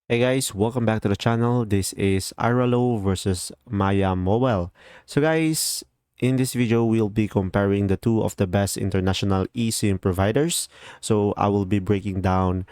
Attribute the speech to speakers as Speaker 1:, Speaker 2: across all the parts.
Speaker 1: Hey guys, welcome back to the channel. This is Airalo versus Maya Mobile. So guys, in this video, we'll be comparing the two of the best international eSIM providers. So I will be breaking down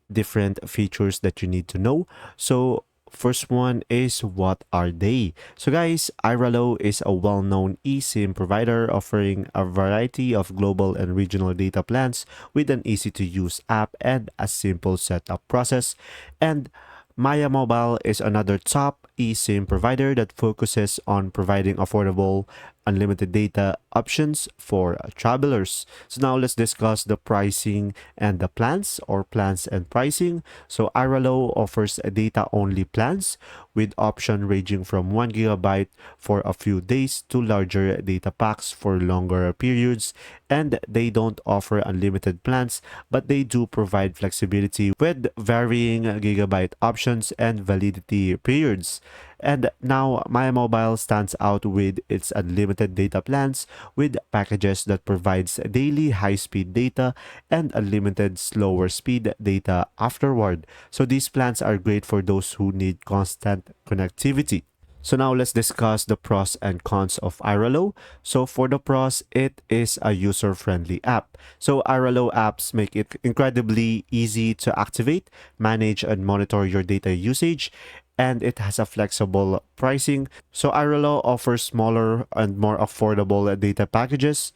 Speaker 1: different features that you need to know. So first one is, what are they? So guys, Airalo is a well-known eSIM provider offering a variety of global and regional data plans with an easy-to-use app and a simple setup process. And Maya Mobile is another top eSIM provider that focuses on providing affordable, unlimited data options for travelers. So now let's discuss the pricing and the plans, or plans and pricing. So Airalo offers data-only plans with option ranging from 1 gigabyte for a few days to larger data packs for longer periods. And they don't offer unlimited plans, but they do provide flexibility with varying gigabyte options and validity periods. And now Maya Mobile stands out with its unlimited data plans with packages that provides daily high-speed data and unlimited slower speed data afterward. So these plans are great for those who need constant connectivity. So now let's discuss the pros and cons of Airalo. So for the pros, it is a user-friendly app. So Airalo apps make it incredibly easy to activate, manage, and monitor your data usage, and it has a flexible pricing. So Airalo offers smaller and more affordable data packages,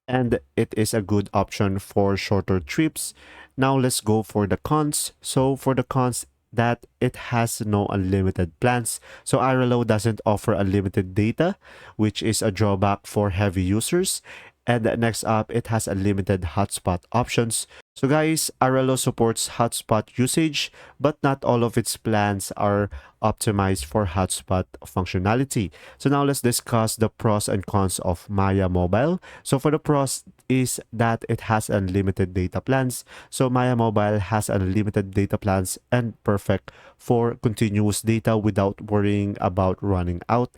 Speaker 1: and it is a good option for shorter trips. Now let's go for the cons. So for the cons, that it has no unlimited plans. So Airalo doesn't offer unlimited data, which is a drawback for heavy users. And next up, it has unlimited hotspot options. So guys, Airalo supports hotspot usage, but not all of its plans are optimized for hotspot functionality. So now let's discuss the pros and cons of Maya Mobile. So for the pros is that it has unlimited data plans. So Maya Mobile has unlimited data plans and perfect for continuous data without worrying about running out.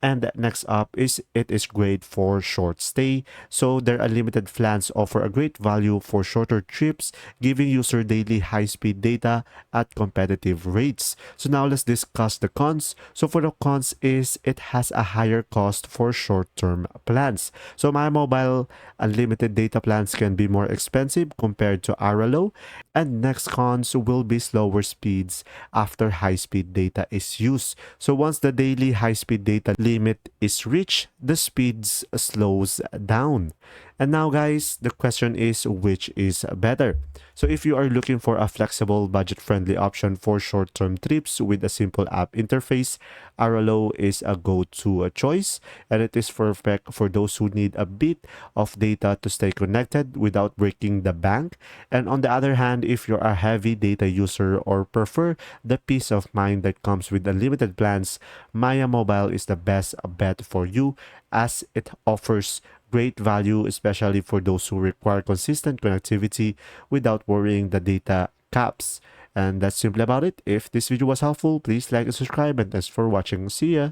Speaker 1: And next up is, it is great for short stay. So their unlimited plans offer a great value for shorter trips, giving user daily high-speed data at competitive rates. So now let's discuss the cons. So for the cons is, it has a higher cost for short-term plans. So my mobile unlimited data plans can be more expensive compared to Airalo. And next cons will be slower speeds after high-speed data is used. So once the daily high-speed data limit is reached, the speeds slows down. And now guys, the question is, which is better? So if you are looking for a flexible, budget-friendly option for short-term trips with a simple app interface, Airalo is a go-to choice, and it is perfect for those who need a bit of data to stay connected without breaking the bank. And on the other hand, if you're a heavy data user or prefer the peace of mind that comes with unlimited plans, Maya Mobile is the best bet for you, as it offers great value, especially for those who require consistent connectivity without worrying the data caps. And that's simply about it. If this video was helpful, please like and subscribe, and thanks for watching. See ya!